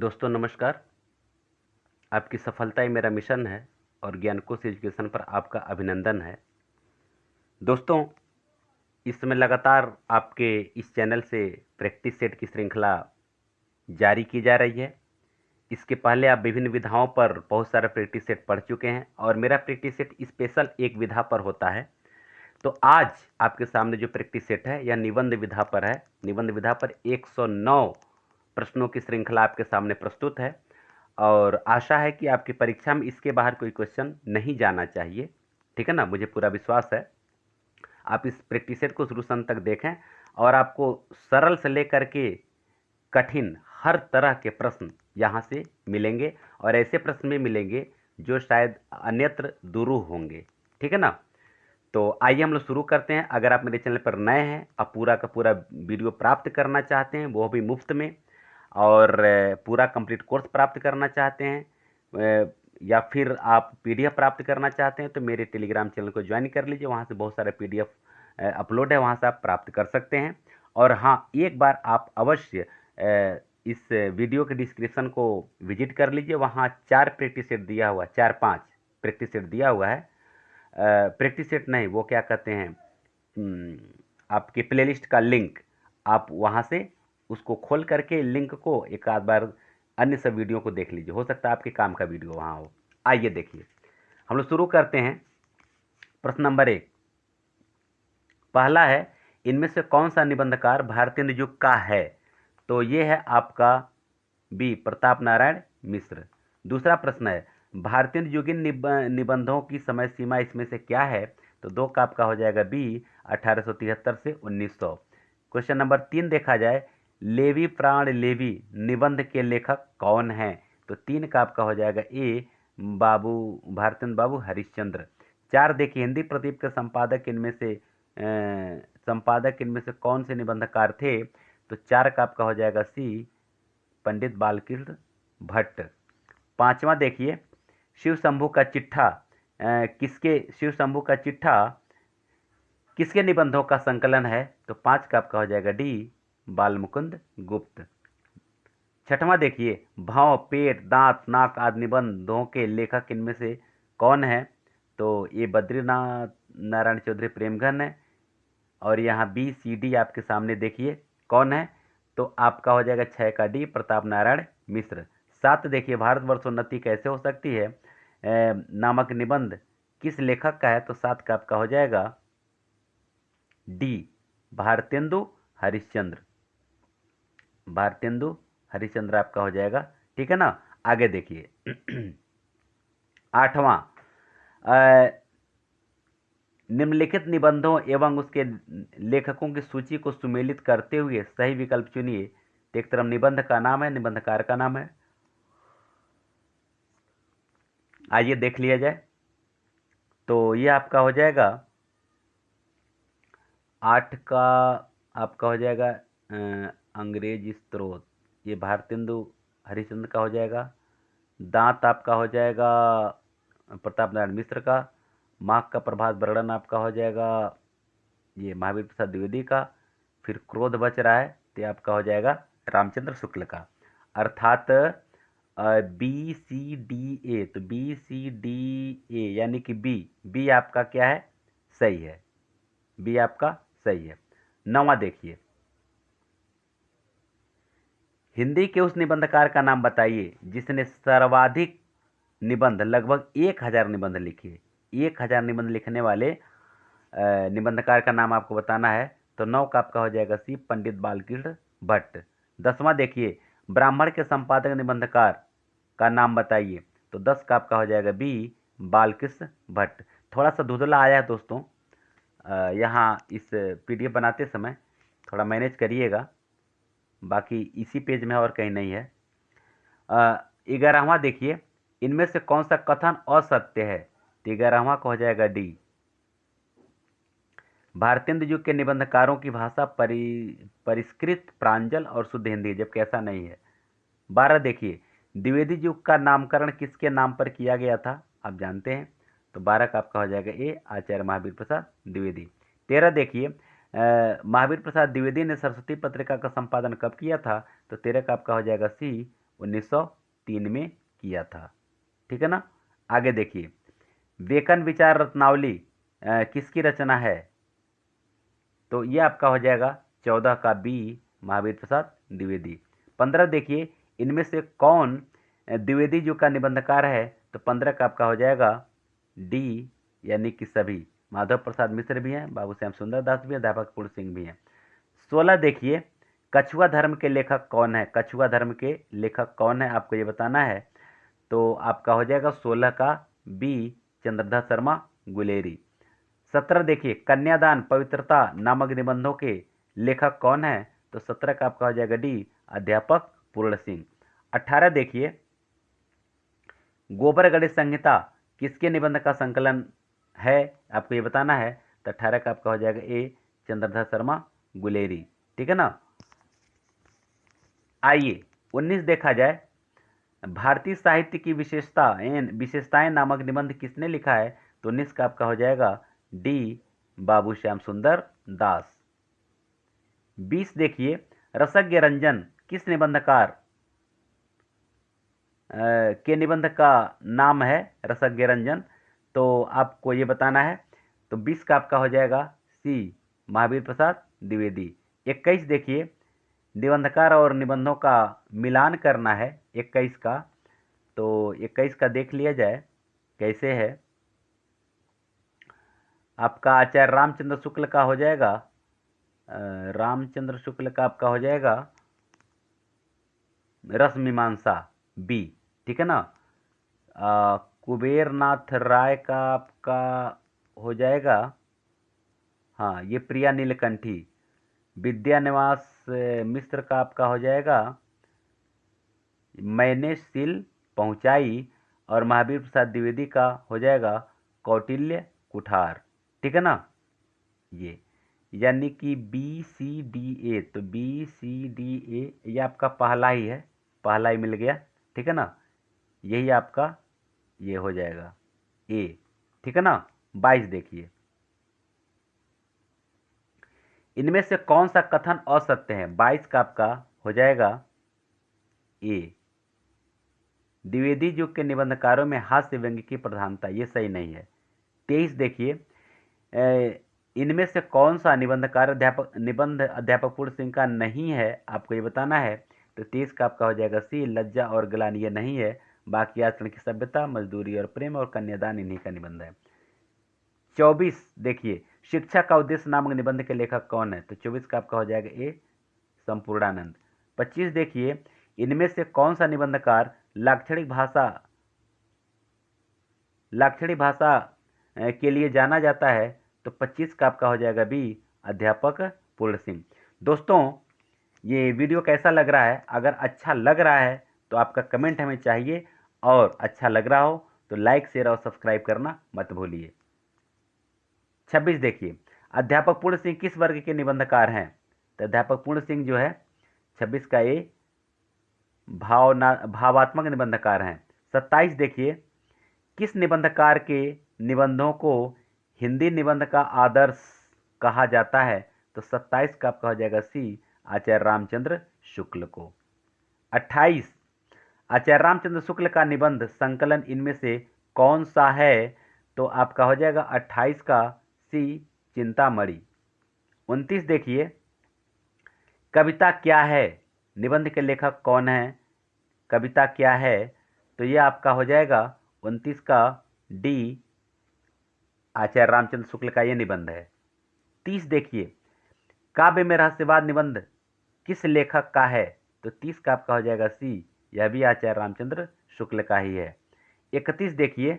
दोस्तों नमस्कार। आपकी सफलता ही मेरा मिशन है और ज्ञानकोश एजुकेशन पर आपका अभिनंदन है। दोस्तों, इस समय लगातार आपके इस चैनल से प्रैक्टिस सेट की श्रृंखला जारी की जा रही है। इसके पहले आप विभिन्न विधाओं पर बहुत सारे प्रैक्टिस सेट पढ़ चुके हैं और मेरा प्रैक्टिस सेट स्पेशल एक विधा पर होता है। तो आज आपके सामने जो प्रैक्टिस सेट है यह निबंध विधा पर है। निबंध विधा पर 109 प्रश्नों की श्रृंखला आपके सामने प्रस्तुत है और आशा है कि आपकी परीक्षा में इसके बाहर कोई क्वेश्चन नहीं जाना चाहिए। ठीक है ना, मुझे पूरा विश्वास है। आप इस प्रैक्टिस सेट को शुरू से अंत तक देखें और आपको सरल से लेकर के कठिन हर तरह के प्रश्न यहाँ से मिलेंगे और ऐसे प्रश्न भी मिलेंगे जो शायद अन्यत्र दुरूह होंगे। ठीक है ना, तो आइए हम लोग शुरू करते हैं। अगर आप मेरे चैनल पर नए हैं, आप पूरा का पूरा वीडियो प्राप्त करना चाहते हैं, वो भी मुफ्त में, और पूरा कंप्लीट कोर्स प्राप्त करना चाहते हैं, या फिर आप पीडीएफ प्राप्त करना चाहते हैं, तो मेरे टेलीग्राम चैनल को ज्वाइन कर लीजिए। वहाँ से बहुत सारे पीडीएफ अपलोड है, वहाँ से आप प्राप्त कर सकते हैं। और हाँ, एक बार आप अवश्य इस वीडियो के डिस्क्रिप्शन को विजिट कर लीजिए। वहाँ 4 प्रैक्टिस सेट दिया हुआ है, 4-5 प्रैक्टिस सेट दिया हुआ है। प्रैक्टिस सेट नहीं, वो क्या कहते हैं, आपके प्लेलिस्ट का लिंक, आप वहाँ से उसको खोल करके लिंक को एक आध बार अन्य सब वीडियो को देख लीजिए। हो सकता है आपके काम का वीडियो वहाँ हो। आइए देखिए, हम लोग शुरू करते हैं। प्रश्न नंबर 1 पहला है, इनमें से कौन सा निबंधकार भारतीय युग का है? तो ये है आपका बी, प्रताप नारायण मिश्र। दूसरा प्रश्न है, भारतीय युगीन निबंधों की समय सीमा इसमें से क्या है? तो 2 का आपका हो जाएगा बी, 1873 से 1900। क्वेश्चन नंबर 3 देखा जाए, लेवी प्राण लेवी निबंध के लेखक कौन हैं? तो 3 का आपका हो जाएगा ए, बाबू भारतेंद्र बाबू हरिश्चंद्र। 4 देखिए, हिंदी प्रदीप के संपादक इनमें से कौन से निबंधकार थे? तो 4 का आपका हो जाएगा सी, पंडित बालकृष्ण भट्ट। 5वां देखिए, शिव शंभू का चिट्ठा किसके निबंधों का संकलन है? तो 5 का आपका हो जाएगा डी, बालमुकुंद गुप्त। 6वां देखिए, भौं, पेट, दांत, नाक आदि निबंधों के लेखक इनमें से कौन है? तो ये बद्रीनाथ नारायण चौधरी प्रेमघन है। और यहाँ बी सी डी आपके सामने देखिए कौन है? तो आपका हो जाएगा 6 का डी, प्रताप नारायण मिश्र। 7 देखिए, भारतवर्ष उन्नति कैसे हो सकती है नामक निबंध किस लेखक का है? तो 7 का आपका हो जाएगा डी, भारतेंदु हरिश्चंद्र। भारतेंदु हरिश्चंद्र आपका हो जाएगा। ठीक है ना, आगे देखिए। 8वां, निम्नलिखित निबंधों एवं उसके लेखकों की सूची को सुमेलित करते हुए सही विकल्प चुनिए। तो एक तरफ निबंध का नाम है, निबंधकार का नाम है। आइए देख लिया जाए। तो ये आपका हो जाएगा 8 का आपका हो जाएगा अंग्रेज स्त्रोत, ये भारतेंदु हरिश्चंद्र का हो जाएगा। दांत आपका हो जाएगा प्रताप नारायण मिश्र का। माघ का प्रभात वर्णन आपका हो जाएगा ये महावीर प्रसाद द्विवेदी का। फिर क्रोध बच रहा है, तो आपका हो जाएगा रामचंद्र शुक्ल का। अर्थात बी सी डी ए, तो बी सी डी ए यानी कि बी आपका क्या है? सही है, बी आपका सही है। 9वां देखिए, हिंदी के उस निबंधकार का नाम बताइए जिसने सर्वाधिक निबंध, लगभग 1000 निबंध लिखे। 1000 निबंध लिखने वाले निबंधकार का नाम आपको बताना है। तो 9 का आपका हो जाएगा सी, पंडित बालकृष्ण भट्ट। 10वां देखिए, ब्राह्मण के संपादक निबंधकार का नाम बताइए। तो 10 का आपका हो जाएगा बी, बालकृष्ण भट्ट। थोड़ा सा धुंधला आया है दोस्तों, यहाँ इस पीडीएफ बनाते समय थोड़ा मैनेज करिएगा, बाकी इसी पेज में है और कहीं नहीं है। 11वां देखिए, इनमें से कौन सा कथन असत्य है? तो 11वां का हो जाएगा डी, भारतेंदु युग के निबंधकारों की भाषा परिष्कृत, प्रांजल और शुद्ध हिंदी, जबकि ऐसा नहीं है। 12 देखिए, द्विवेदी युग का नामकरण किसके नाम पर किया गया था? आप जानते हैं। तो 12 का आपका हो जाएगा ए, आचार्य महावीर प्रसाद द्विवेदी। 13 देखिए, महावीर प्रसाद द्विवेदी ने सरस्वती पत्रिका का संपादन कब किया था? तो 13 का आपका हो जाएगा सी, 1903 में किया था। ठीक है ना। आगे देखिए, वेकन विचार रत्नावली किसकी रचना है? तो ये आपका हो जाएगा 14 का बी, महावीर प्रसाद द्विवेदी। 15 देखिए, इनमें से कौन द्विवेदी जो का निबंधकार है? तो 15 का आपका हो जाएगा डी, यानी कि सभी। माधव प्रसाद मिश्र भी हैं, बाबू श्याम सुंदर दास भी हैं, अध्यापक पूर्ण सिंह भी हैं। 16 देखिए, कछुआ धर्म के लेखक कौन है? कछुआ धर्म के लेखक कौन है, आपको ये बताना है। तो आपका हो जाएगा 16 का बी, चंद्रधर शर्मा गुलेरी। 17 देखिए, कन्यादान पवित्रता नामक निबंधों के लेखक कौन है? तो 17 का आपका हो जाएगा डी, अध्यापक पूर्ण सिंह। 18 देखिए, गोबर गणेश संहिता किसके निबंध का संकलन है, आपको ये बताना है। तो 18 का आपका हो जाएगा ए, चंद्रधर शर्मा गुलेरी। ठीक है ना। आइए 19 देखा जाए, भारतीय साहित्य की विशेषताएं नामक निबंध किसने लिखा है? तो 19 का आपका हो जाएगा डी, बाबू श्याम सुंदर दास। 20 देखिए, रसज्ञ रंजन किस निबंधकार के निबंध का नाम है? रसज्ञ रंजन। तो आपको ये बताना है। तो 20 का आपका हो जाएगा सी, महावीर प्रसाद द्विवेदी। 21 देखिए, निबंधकार और निबंधों का मिलान करना है 21 का। तो 21 का देख लिया जाए कैसे है। आपका आचार्य रामचंद्र शुक्ल का हो जाएगा, रामचंद्र शुक्ल का आपका हो जाएगा रस मीमांसा बी। ठीक है ना। कुबेरनाथ राय का आपका हो जाएगा, हाँ, ये प्रिया नीलकंठी। विद्यानिवास मिश्र का आपका हो जाएगा मैंने सील पहुंचाई। और महावीर प्रसाद द्विवेदी का हो जाएगा कौटिल्य कुठार। ठीक है ना। ये यानी कि बी सी डी ए, तो बी सी डी ए ये आपका पहला ही है, पहला ही मिल गया। ठीक है ना। यही आपका ये हो जाएगा ए। ठीक है ना। 22 देखिए, इनमें से कौन सा कथन असत्य है? 22 का आपका हो जाएगा ए, द्विवेदी युग के निबंधकारों में हास्य व्यंग्य की प्रधानता, ये सही नहीं है। 23 देखिए, इनमें से कौन सा निबंध अध्यापक पूर्ण सिंह का नहीं है, आपको ये बताना है। तो 23 का आपका हो जाएगा सी, लज्जा और ग्लानि ये नहीं है। बाकी आचरण की सभ्यता, मजदूरी और प्रेम और कन्यादान इन्हीं का निबंध है। 24 देखिए, शिक्षा का उद्देश्य नामक निबंध के लेखक कौन है? तो 24 का आपका हो जाएगा ए, संपूर्णानंद। 25 देखिए, इनमें से कौन सा निबंधकार लाक्षणिक भाषा के लिए जाना जाता है? तो 25 का आपका हो जाएगा बी, अध्यापक पूर्ण सिंह। दोस्तों, ये वीडियो कैसा लग रहा है? अगर अच्छा लग रहा है तो आपका कमेंट हमें चाहिए, और अच्छा लग रहा हो तो लाइक, शेयर और सब्सक्राइब करना मत भूलिए। 26 देखिए, अध्यापक पूर्ण सिंह किस वर्ग के निबंधकार हैं? तो अध्यापक पूर्ण सिंह जो है 26 का ए, भावात्मक निबंधकार हैं। 27 देखिए, किस निबंधकार के निबंधों को हिंदी निबंध का आदर्श कहा जाता है? तो 27 का आपका हो जाएगा सी, आचार्य रामचंद्र शुक्ल को। 28, आचार्य रामचंद्र शुक्ल का निबंध संकलन इनमें से कौन सा है? तो आपका हो जाएगा 28 का सी, चिंतामणि। 29 देखिए, कविता क्या है निबंध के लेखक कौन है? कविता क्या है? तो ये आपका हो जाएगा 29 का डी, आचार्य रामचंद्र शुक्ल का ये निबंध है। 30 देखिए, काव्य में रहस्यवाद निबंध किस लेखक का है? तो 30 का आपका हो जाएगा सी, यह भी आचार्य रामचंद्र शुक्ल का ही है। 31 देखिए,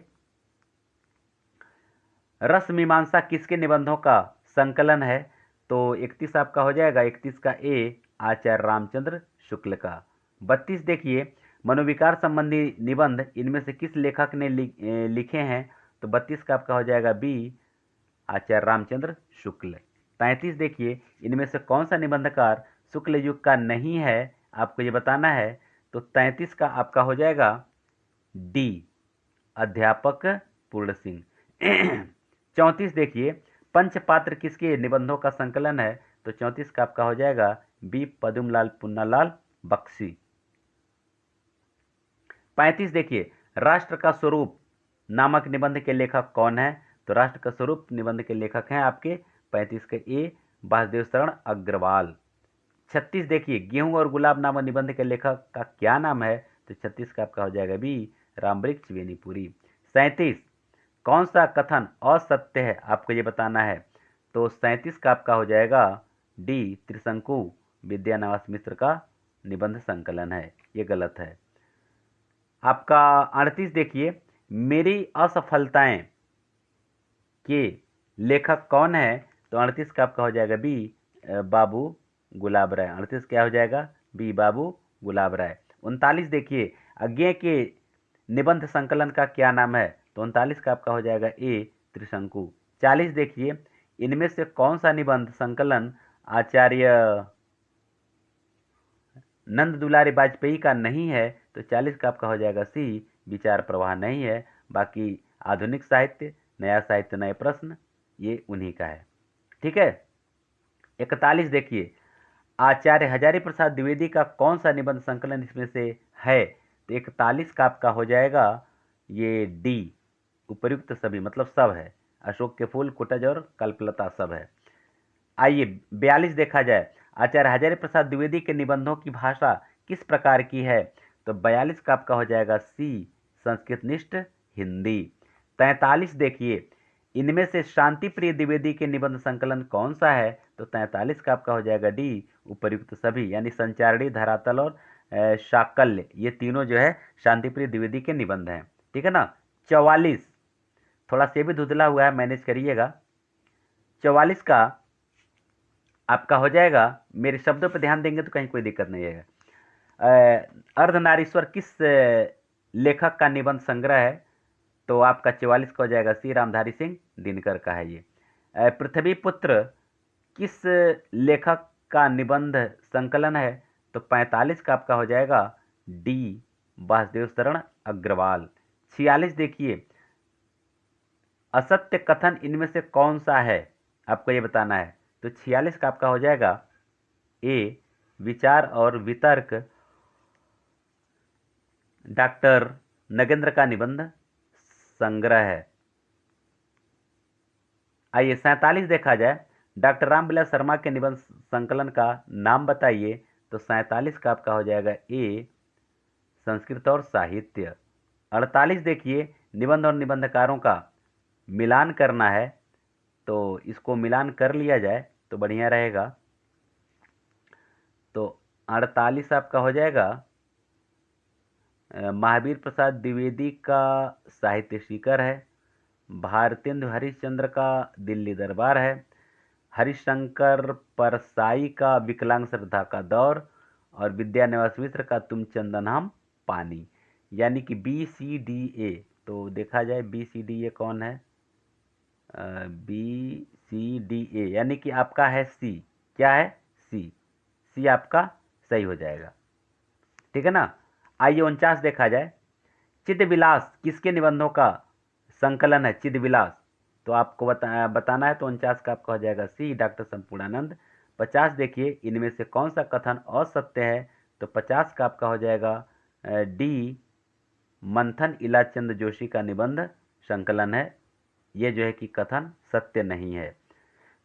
रस मीमांसा किसके निबंधों का संकलन है? तो 31 आपका हो जाएगा 31 का ए, आचार्य रामचंद्र शुक्ल का। 32 देखिए, मनोविकार संबंधी निबंध इनमें से किस लेखक ने लिखे हैं? तो 32 का आपका हो जाएगा बी, आचार्य रामचंद्र शुक्ल। 33 देखिए, इनमें से कौन सा निबंधकार शुक्ल युग का नहीं है, आपको ये बताना है। तो 33 का आपका हो जाएगा डी, अध्यापक पूर्ण सिंह। 34 देखिए, पंचपात्र किसके निबंधों का संकलन है? तो 34 का आपका हो जाएगा बी, पद्मलाल पुन्नालाल बख्शी। 35 देखिए, राष्ट्र का स्वरूप नामक निबंध के लेखक कौन है? तो राष्ट्र का स्वरूप निबंध के लेखक हैं आपके 35 के ए वासुदेव शरण अग्रवाल। 36 देखिए, गेहूं और गुलाब नामक निबंध के लेखक का क्या नाम है? तो 36 का आपका हो जाएगा बी रामवृक्ष बेनीपुरी। 37 कौन सा कथन असत्य है आपको ये बताना है? तो 37 का आपका हो जाएगा डी त्रिशंकु विद्यानिवास मिश्र का निबंध संकलन है, ये गलत है। आपका 38 देखिए, मेरी असफलताएं के लेखक कौन है? तो 38 का आपका हो जाएगा बी बाबू गुलाब राय। 38 क्या हो जाएगा? बी बाबू गुलाब राय। 39 देखिए, अज्ञेय के निबंध संकलन का क्या नाम है? तो 39 का आपका हो जाएगा ए त्रिशंकु। 40 देखिए, इनमें से कौन सा निबंध संकलन आचार्य नंद दुलारी वाजपेयी का नहीं है? तो 40 का आपका हो जाएगा सी विचार प्रवाह नहीं है। बाकी आधुनिक साहित्य, नया साहित्य, नए प्रश्न, ये उन्हीं का है। ठीक है। 41 देखिए, आचार्य हजारी प्रसाद द्विवेदी का कौन सा निबंध संकलन इसमें से है? तो 41 का आपका हो जाएगा ये डी उपर्युक्त सभी, मतलब सब है। अशोक के फूल, कुटज और कल्पलता सब है। आइए 42 देखा जाए, आचार्य हजारी प्रसाद द्विवेदी के निबंधों की भाषा किस प्रकार की है? तो 42 का आपका हो जाएगा सी संस्कृतनिष्ठ हिंदी। 43 देखिए, इनमें से शांति प्रिय द्विवेदी के निबंध संकलन कौन सा है? तो 43 का आपका हो जाएगा डी उपर्युक्त सभी, यानी संचारणी, धरातल और शाकल्य, ये तीनों जो है शांति प्रिय द्विवेदी के निबंध हैं। ठीक है ना। 44 थोड़ा से भी धुंधला हुआ है, मैनेज करिएगा। 44 का आपका हो जाएगा, मेरे शब्दों पर ध्यान देंगे तो कहीं कोई दिक्कत नहीं आएगा। अर्धनारीश्वर किस लेखक का निबंध संग्रह है? तो आपका 44 का हो जाएगा सी रामधारी सिंह दिनकर का है ये। पृथ्वी पुत्र किस लेखक का निबंध संकलन है? तो 45 का आपका हो जाएगा डी वासुदेव शरण अग्रवाल। 46 देखिए, असत्य कथन इनमें से कौन सा है आपको ये बताना है। तो 46 का आपका हो जाएगा ए विचार और वितर्क डॉक्टर नगेंद्र का निबंध संग्रह है। आइए 47 देखा जाए, डॉक्टर रामविलास शर्मा के निबंध संकलन का नाम बताइए। तो 47 का आपका हो जाएगा ए संस्कृत और साहित्य। 48 देखिए, निबंध और निबंधकारों का मिलान करना है, तो इसको मिलान कर लिया जाए तो बढ़िया रहेगा। तो 48 आपका हो जाएगा महावीर प्रसाद द्विवेदी का साहित्य शिखर है, भारतेंदु हरिश्चंद्र का दिल्ली दरबार है, हरिशंकर परसाई का विकलांग श्रद्धा का दौर, और विद्यानिवास मिश्र का तुम चंदन हम पानी, यानी कि बी सी डी ए। तो देखा जाए बी सी डी ए कौन है? बी सी डी ए, यानी कि आपका है सी। क्या है? सी। सी आपका सही हो जाएगा। ठीक है ना। आइए 49 देखा जाए, चिदविलास किसके निबंधों का संकलन है? चिदविलास, तो आपको बताना है। तो 49 का आपका हो जाएगा सी डॉक्टर संपूर्णानंद। 50 देखिए, इनमें से कौन सा कथन असत्य है? तो 50 का आपका हो जाएगा डी मंथन इलाचंद जोशी का निबंध संकलन है। ये जो है कि कथन सत्य नहीं है।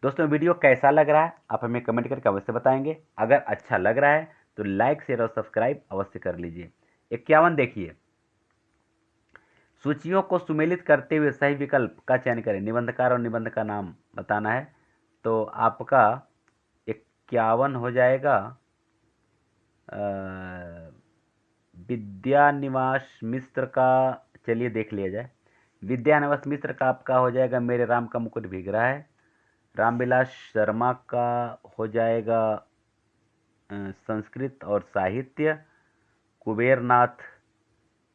दोस्तों वीडियो कैसा लग रहा है आप हमें कमेंट करके अवश्य बताएंगे। अगर अच्छा लग रहा है तो लाइक शेयर और सब्सक्राइब अवश्य कर लीजिए। 51 देखिए, सूचियों को सुमेलित करते हुए सही विकल्प का चयन करें। निबंधकार और निबंध का नाम बताना है। तो आपका 51 हो जाएगा विद्यानिवास मिश्र का। चलिए देख लिया जाए। विद्यानिवास मिश्र का आपका हो जाएगा मेरे राम का मुकुट भीग रहा है। रामविलास शर्मा का हो जाएगा संस्कृत और साहित्य। कुबेरनाथ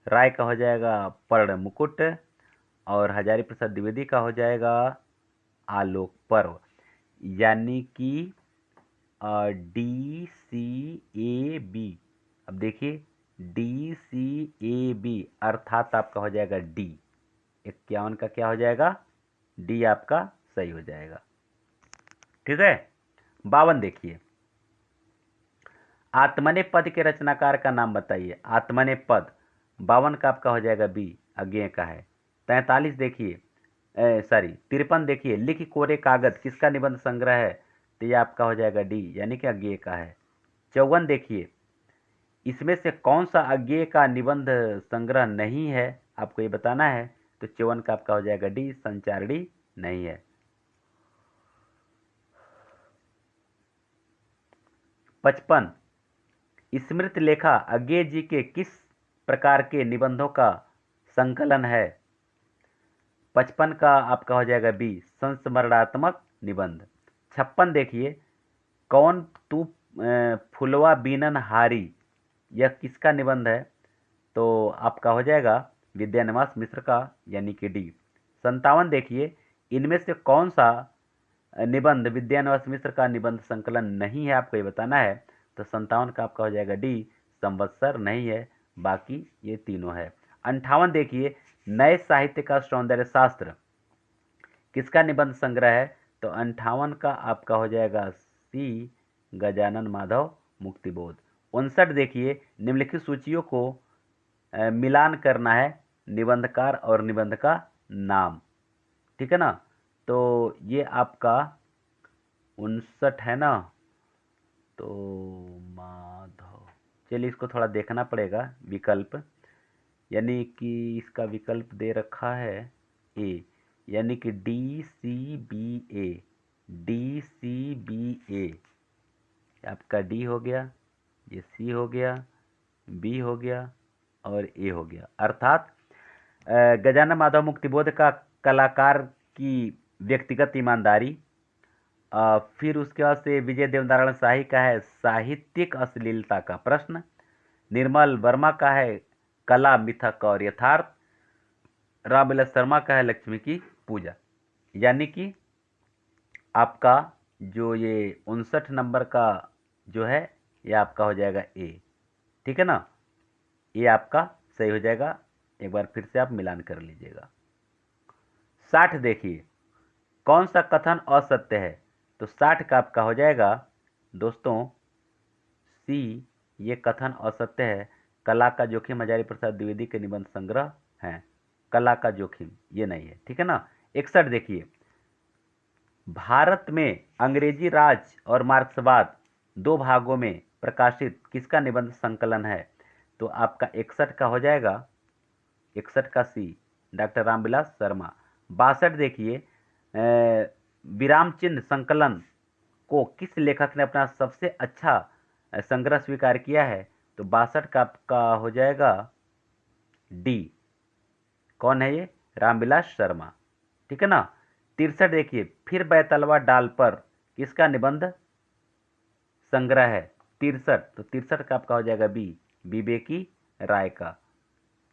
राय का हो जाएगा पर्ण मुकुट, और हजारी प्रसाद द्विवेदी का हो जाएगा आलोक पर्व, यानी कि डी सी ए बी। अब देखिए डी सी ए बी अर्थात आपका हो जाएगा डी। 51 का क्या हो जाएगा? डी आपका सही हो जाएगा। ठीक है। 52 देखिए, आत्मनेपद के रचनाकार का नाम बताइए। आत्मनेपद, 52 का आपका हो जाएगा बी, अज्ञेय का है। 43 देखिए, 53 देखिए, लिख कोरे कागज किसका निबंध संग्रह है, तो ये आपका हो जाएगा डी, यानी कि अज्ञेय का है। 54 देखिए, इसमें से कौन सा अज्ञेय का निबंध संग्रह नहीं है, आपको ये बताना है, तो 54 का आपका हो जाएगा डी, संचारणी नहीं है। 55 स्मृति लेखा अज्ञेय जी के किस प्रकार के निबंधों का संकलन है, 55 का आपका हो जाएगा बी, संस्मरणात्मक निबंध। 56 देखिए, कौन तू फुलवा बीनन हारी, यह किसका निबंध है, तो आपका हो जाएगा विद्यानिवास मिश्र का, यानी कि डी। 57 देखिए, इनमें से कौन सा निबंध विद्यानिवास मिश्र का निबंध संकलन नहीं है, आपको ये बताना है, तो 57 का आपका हो जाएगा डी, संवत्सर नहीं है, बाकी ये तीनों है। 58 देखिए, नए साहित्य का सौंदर्य शास्त्र किसका निबंध संग्रह है, तो 58 का आपका हो जाएगा सी, गजानन माधव मुक्तिबोध। 59 देखिए, निम्नलिखित सूचियों को मिलान करना है, निबंधकार और निबंध का नाम, ठीक है ना, तो ये आपका 59 है ना, तो माधव, चलिए इसको थोड़ा देखना पड़ेगा विकल्प, यानी कि इसका विकल्प दे रखा है ए, यानी कि डी सी बी ए, डी सी बी ए, आपका डी हो गया, ये सी हो गया, बी हो गया और ए हो गया, अर्थात गजानन माधव मुक्तिबोध का कलाकार की व्यक्तिगत ईमानदारी, फिर उसके बाद से विजय देवनारायण शाही का है साहित्यिक अश्लीलता का प्रश्न, निर्मल वर्मा का है कला मिथक और यथार्थ, रामविलास शर्मा का है लक्ष्मी की पूजा, यानी कि आपका जो ये 59 नंबर का जो है ये आपका हो जाएगा ए, ठीक है ना, ये आपका सही हो जाएगा। एक बार फिर से आप मिलान कर लीजिएगा। 60 देखिए, कौन सा कथन असत्य है, तो 60 का आपका हो जाएगा दोस्तों सी, ये कथन असत्य है, कला का जोखिम हजारी प्रसाद द्विवेदी के निबंध संग्रह हैं, कला का जोखिम ये नहीं है, ठीक है ना। 61 देखिए, भारत में अंग्रेजी राज और मार्क्सवाद दो भागों में प्रकाशित किसका निबंध संकलन है, तो आपका 61 का हो जाएगा, 61 का सी, डॉक्टर रामविलास शर्मा। 62 देखिए, विराम चिन्ह संकलन को किस लेखक ने अपना सबसे अच्छा संग्रह स्वीकार किया है, तो 62 का आपका हो जाएगा डी, कौन है ये, रामविलास शर्मा, ठीक है ना। 63 देखिए, फिर बैतलवा डाल पर किसका निबंध संग्रह है, 63, तो 63 का आपका हो जाएगा बी, विवेकी राय का,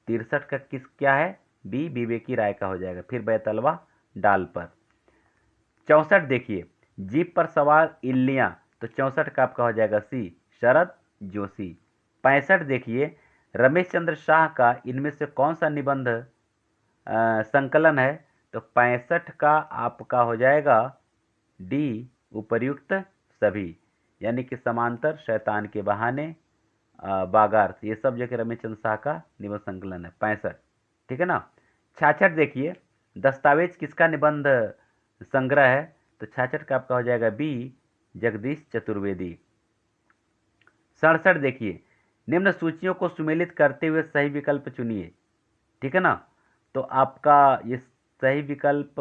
63 का किस क्या है, बी, विवेकी राय का हो जाएगा, फिर बैतलवा डाल पर। 64 देखिए, जीप पर सवार इल्लियां, तो 64 का आपका हो जाएगा सी, शरद जोशी। 65 देखिए, रमेश चंद्र शाह का इनमें से कौन सा निबंध संकलन है, तो 65 का आपका हो जाएगा डी, उपर्युक्त सभी, यानी कि समांतर, शैतान के बहाने, बागार्थ, ये सब जो कि रमेश चंद्र शाह का निबंध संकलन है 65, ठीक है ना। 66 देखिए, दस्तावेज किसका निबंध संग्रह है, तो 66 का आपका हो जाएगा बी, जगदीश चतुर्वेदी। 67 देखिए, निम्न सूचियों को सुमेलित करते हुए सही विकल्प चुनिए, ठीक है ना, तो आपका ये सही विकल्प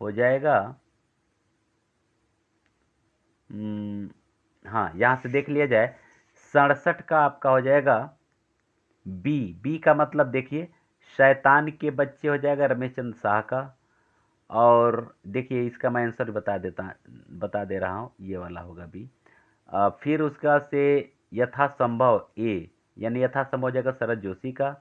हो जाएगा, हाँ यहाँ से देख लिया जाए, 67 का आपका हो जाएगा बी, बी का मतलब देखिए शैतान के बच्चे हो जाएगा रमेश चंद्र शाह का, और देखिए इसका मैं आंसर बता दे रहा हूँ, ये वाला होगा बी। फिर उसका से यथासंभव ए, यानी यथासंभव हो जाएगा शरद जोशी का।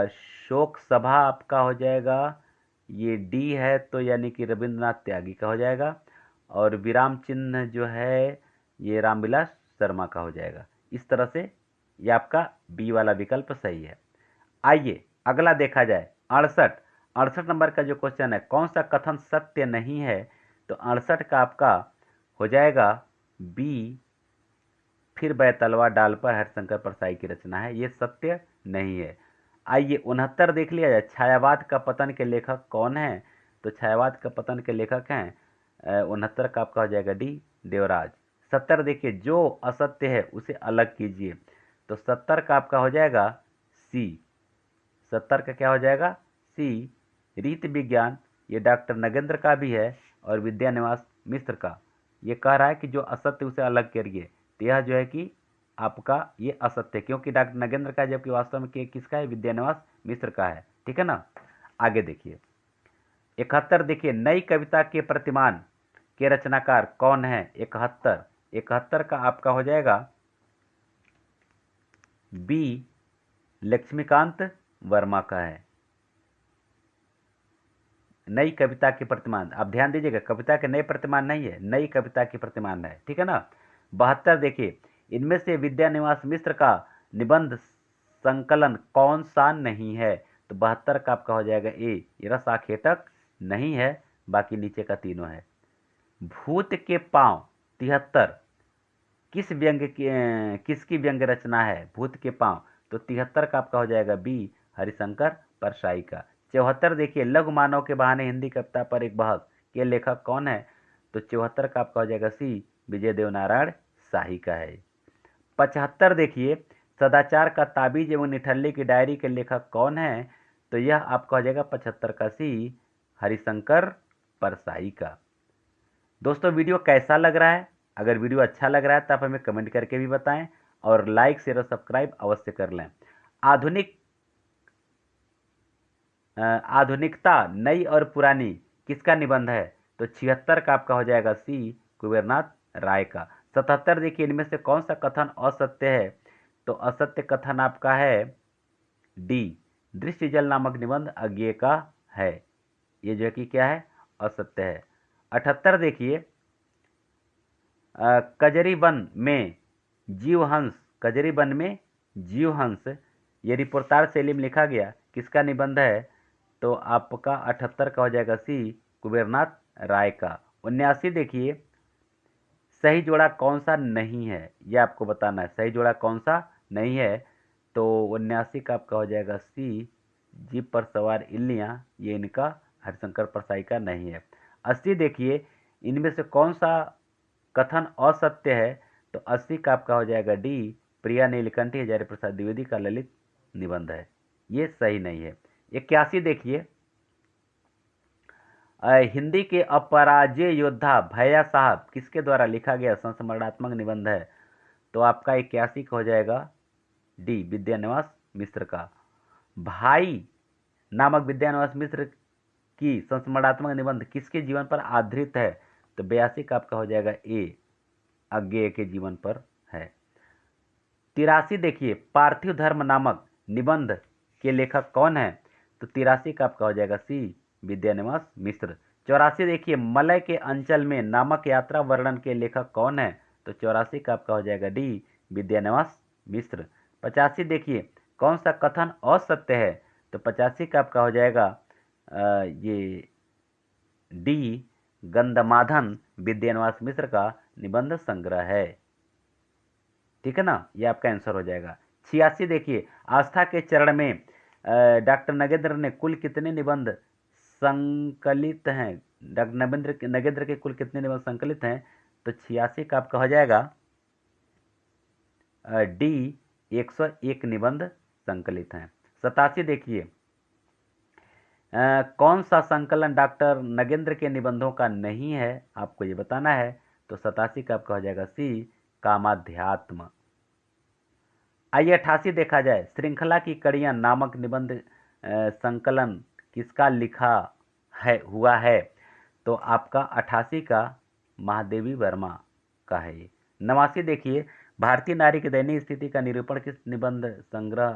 शोक सभा आपका हो जाएगा ये डी है, तो यानी कि रविंद्रनाथ त्यागी का हो जाएगा, और विराम चिन्ह जो है ये रामविलास शर्मा का हो जाएगा। इस तरह से ये आपका बी वाला विकल्प सही है। आइए अगला देखा जाए, 68 नंबर का जो क्वेश्चन है, कौन सा कथन सत्य नहीं है, तो 68 का आपका हो जाएगा बी, फिर बैतलवा डाल पर हरिशंकर परसाई की रचना है, ये सत्य नहीं है। आइए 69 देख लिया जाए, छायावाद का पतन के लेखक कौन है? तो छायावाद का पतन के लेखक हैं 69 का आपका हो जाएगा डी देवराज। 70 देखिए, जो असत्य है उसे अलग कीजिए, तो 70 का आपका हो जाएगा सी। 70 का क्या हो जाएगा? सी। रीत विज्ञान, ये डॉक्टर नगेंद्र का भी है और विद्यानिवास मिश्र का। ये कह रहा है कि जो असत्य उसे अलग करिए, तो यह जो है कि आपका ये असत्य, क्योंकि डॉक्टर नगेंद्र का, जबकि वास्तव में किसका है? विद्यानिवास मिश्र का है। ठीक है ना। आगे देखिए 71 देखिए, नई कविता के प्रतिमान के रचनाकार कौन है? 71 का आपका हो जाएगा बी लक्ष्मीकांत वर्मा का है। नई कविता के प्रतिमान, आप ध्यान दीजिएगा, कविता के नए प्रतिमान नहीं है, नई कविता के प्रतिमान है। ठीक है ना। 72 देखिए, इनमें से विद्यानिवास मिश्र का निबंध संकलन कौन सा नहीं है? तो 72 का आपका हो जाएगा ए, रस आखेटक नहीं है, बाकी नीचे का तीनों है। भूत के पांव 73 किसकी व्यंग रचना है? भूत के पांव, तो 73 का आपका हो जाएगा बी हरिशंकर परसाई का। 74 देखिए, लघु मानव के बहाने हिंदी कविता पर एक बहस के लेखक कौन है? तो 74 का आपका हो जाएगा सी विजय देवनारायण शाही का है। 75 देखिए, सदाचार का ताबीज एवं निठल्ले की डायरी के लेखक कौन है? तो यह आपका हो जाएगा 75 का सी हरिशंकर परसाई का। दोस्तों वीडियो कैसा लग रहा है? अगर वीडियो अच्छा लग रहा है तो आप हमें कमेंट करके भी बताएं और लाइक शेयर और सब्सक्राइब अवश्य कर लें। आधुनिकता नई और पुरानी किसका निबंध है? तो 76 का आपका हो जाएगा सी कुबेरनाथ राय का। 77 देखिए, इनमें से कौन सा कथन असत्य है? तो असत्य कथन आपका है डी दृश्य जल नामक निबंध अज्ञेय का है। ये जो है कि क्या है? असत्य है। 78 देखिए, कजरी वन में जीवहंस ये रिपोर्टार शैली में लिखा गया किसका निबंध है? तो आपका 78 का हो जाएगा सी कुबेरनाथ राय का। 79 देखिए, सही जोड़ा कौन सा नहीं है, यह आपको बताना है, सही जोड़ा कौन सा नहीं है। तो 79 का आपका हो जाएगा सी जीप पर सवार इल्लियाँ, ये इनका हरिशंकर परसाई का नहीं है। 80 देखिए, इनमें से कौन सा कथन असत्य है? तो 80 का आपका हो जाएगा डी प्रिया नीलकंठी हजारी प्रसाद द्विवेदी का ललित निबंध है, ये सही नहीं है। 81 देखिए, हिंदी के अपराजेय योद्धा भैया साहब किसके द्वारा लिखा गया संस्मरणात्मक निबंध है? तो आपका 81 का हो जाएगा डी विद्यानिवास मिश्र का। भाई नामक विद्यानिवास मिश्र की संस्मरणात्मक निबंध किसके जीवन पर आधारित है? तो 82 का आपका हो जाएगा ए अज्ञेय के जीवन पर है। 83 देखिए, पार्थिव धर्म नामक निबंध के लेखक कौन है? तो 83 का आपका हो जाएगा सी विद्यानिवास मिश्र। 84 देखिए, मलय के अंचल में नामक यात्रा वर्णन के लेखक कौन है? तो 84 का आपका हो जाएगा डी विद्यानिवास मिश्र। 85 देखिए, कौन सा कथन असत्य है? तो 85 का आपका हो जाएगा ये डी गंधमाधन विद्यानिवास मिश्र का निबंध संग्रह है। ठीक है ना, ये आपका आंसर हो जाएगा। 86 देखिए, आस्था के चरण में डॉक्टर नगेंद्र ने कुल कितने निबंध संकलित हैं? डॉक्टर नगेंद्र के कुल कितने निबंध संकलित हैं? तो 86 का आपका हो जाएगा डी 101 निबंध संकलित हैं। 87 देखिए, कौन सा संकलन डॉक्टर नगेंद्र के निबंधों का नहीं है? आपको ये बताना है। तो 87 का आपका हो जाएगा सी कामाध्यात्म। आइए 88 देखा जाए, श्रृंखला की कड़ियाँ नामक निबंध संकलन किसका लिखा हुआ है? तो आपका 88 का महादेवी वर्मा का है। 89 देखिए, भारतीय नारी की दयनीय स्थिति का निरूपण किस निबंध संग्रह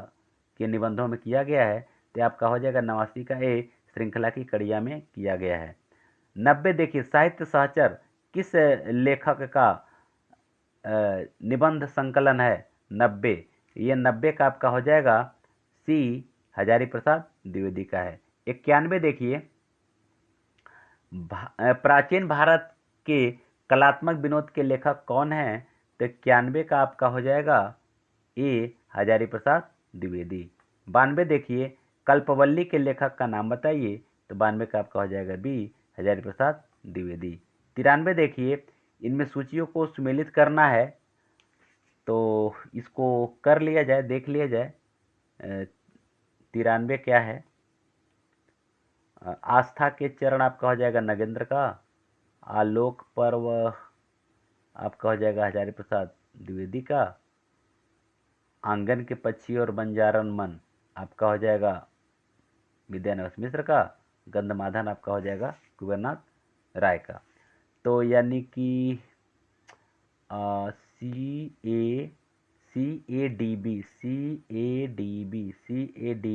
के निबंधों में किया गया है? तो आपका हो जाएगा 89 का ए श्रृंखला की कड़िया में किया गया है। 90 देखिए, साहित्य सहचर किस लेखक का निबंध संकलन है? 90, ये 90 का आपका हो जाएगा सी हजारी प्रसाद द्विवेदी का है। 91 देखिए, प्राचीन भारत के कलात्मक विनोद के लेखक कौन हैं? तो 91 का आपका हो जाएगा ए हजारी प्रसाद द्विवेदी। 92 देखिए कल्पवल्ली के लेखक का नाम बताइए, तो 92 का आपका हो जाएगा बी हजारी प्रसाद द्विवेदी। 93 देखिए इनमें सूचियों को सुमेलित करना है, तो इसको कर लिया जाए, देख लिया जाए। 93 क्या है? आस्था के चरण आपका हो जाएगा नगेंद्र का। आलोक पर्व आपका हो जाएगा हजारी प्रसाद द्विवेदी का। आंगन के पक्षी और बंजारन मन आपका हो जाएगा विद्यानिवास मिश्र का। गंधमादन आपका हो जाएगा कुबेरनाथ राय का। तो यानी कि सी ए डी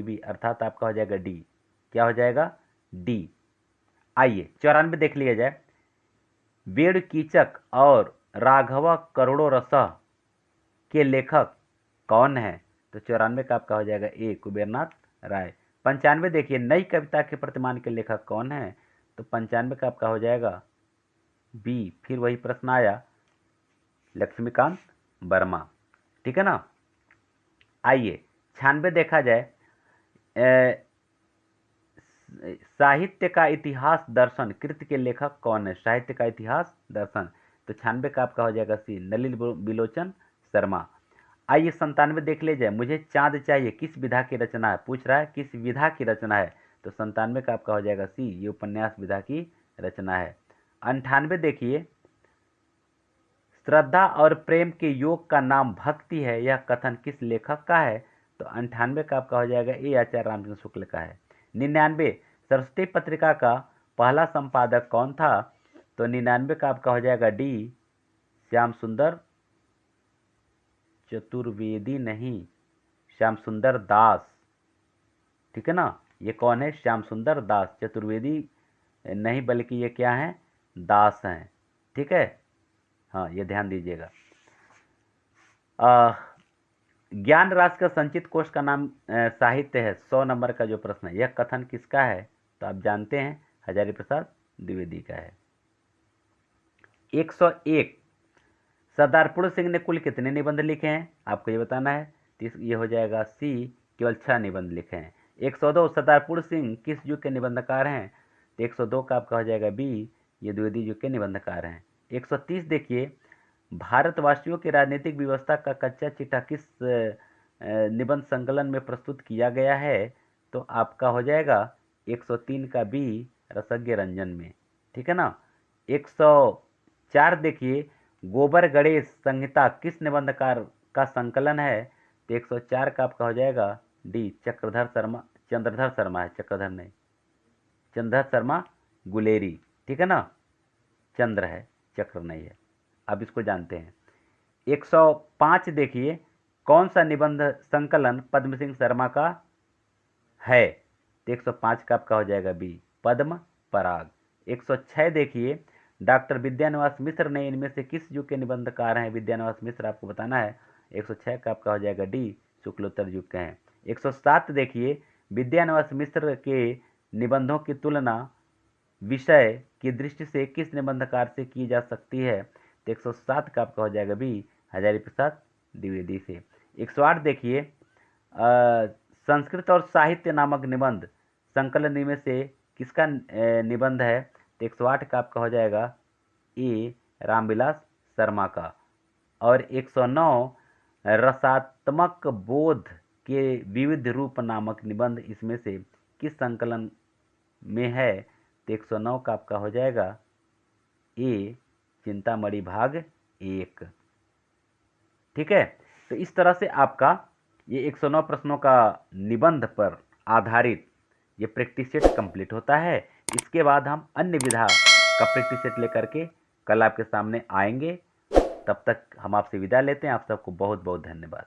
बी अर्थात आपका हो जाएगा डी। क्या हो जाएगा? डी। आइए 94 देख लिया जाए। वेणु कीचक और राघव करोड़ो रसः के लेखक कौन है? तो 94 का आपका हो जाएगा ए कुबेरनाथ राय। 95 देखिए नई कविता के प्रतिमान के लेखक कौन है? तो 95 का आपका हो जाएगा बी। फिर वही प्रश्न आया, लक्ष्मीकांत वर्मा। ठीक है ना। आइए 96 देखा जाए। साहित्य का इतिहास दर्शन कृति के लेखक कौन है? साहित्य का इतिहास दर्शन, तो 96 का आपका हो जाएगा सी नलिनी बिलोचन शर्मा। आइए 97 देख ले जाए। मुझे चांद चाहिए किस विधा की रचना है? पूछ रहा है किस विधा की रचना है, तो 97 का आपका हो जाएगा सी ये उपन्यास विधा की रचना है। 98 देखिए श्रद्धा और प्रेम के योग का नाम भक्ति है, यह कथन किस लेखक का है? तो 98 का आपका हो जाएगा ए आचार्य रामचंद्र शुक्ल का है। 99 सरस्वती पत्रिका का पहला संपादक कौन था? तो 99 का आपका हो जाएगा डी श्याम सुंदर चतुर्वेदी, नहीं श्याम सुंदर दास। ठीक है ना। ये कौन है? श्याम सुंदर दास। चतुर्वेदी नहीं बल्कि ये क्या है? दास हैं। ठीक है, हाँ ये ध्यान दीजिएगा। ज्ञान राशि का संचित कोश का नाम साहित्य है। 100 नंबर का जो प्रश्न है, यह कथन किसका है? तो आप जानते हैं हजारी प्रसाद द्विवेदी का है। 101 सरदारपुर सिंह ने कुल कितने निबंध लिखे हैं? आपको ये बताना है। तो ये हो जाएगा सी केवल 6 निबंध लिखे हैं। 102 सरदारपुर सिंह किस युग के निबंधकार हैं? तो 102 का आपका हो जाएगा बी ये द्विवेदी युग के निबंधकार हैं। 130 देखिए भारतवासियों की राजनीतिक व्यवस्था का कच्चा चिट्ठा किस निबंध संकलन में प्रस्तुत किया गया है? तो आपका हो जाएगा 103 का बी रसज्ञ रंजन में। ठीक है ना। 104 देखिए गोबर गणेश संहिता किस निबंधकार का संकलन है? तो 104 का आपका हो जाएगा डी चक्रधर शर्मा। चंद्रधर शर्मा है, चक्रधर नहीं, चंद्रधर शर्मा गुलेरी। ठीक है ना। चंद्र है, चक्र नहीं है। अब इसको जानते हैं। 105 देखिए कौन सा निबंध संकलन पद्म सिंह शर्मा का है? तो 105 का आपका हो जाएगा बी पद्म पराग। 106 देखिए डॉक्टर विद्यानिवास मिश्र ने इनमें से किस युग के निबंधकार हैं? विद्यानिवास मिश्र आपको बताना है। 106 का आपका हो जाएगा डी शुक्लोत्तर युग के हैं। 107 देखिए विद्यानिवास मिश्र के निबंधों की तुलना विषय की दृष्टि से किस निबंधकार से की जा सकती है? तो 107 का आपका हो जाएगा बी हजारी प्रसाद द्विवेदी से। 108 देखिए संस्कृत और साहित्य नामक निबंध संकलन में से किसका निबंध है? तो 108 का आपका हो जाएगा ए रामविलास शर्मा का। और 109 रसात्मक बोध के विविध रूप नामक निबंध इसमें से किस संकलन में है? तो 109 का आपका हो जाएगा ए चिंतामणि भाग 1। ठीक है। तो इस तरह से आपका ये 109 प्रश्नों का निबंध पर आधारित ये प्रैक्टिस सेट कंप्लीट होता है। इसके बाद हम अन्य विधा का प्रैक्टिस सेट लेकर के कल आपके सामने आएंगे। तब तक हम आपसे विदा लेते हैं। आप सबको बहुत बहुत धन्यवाद।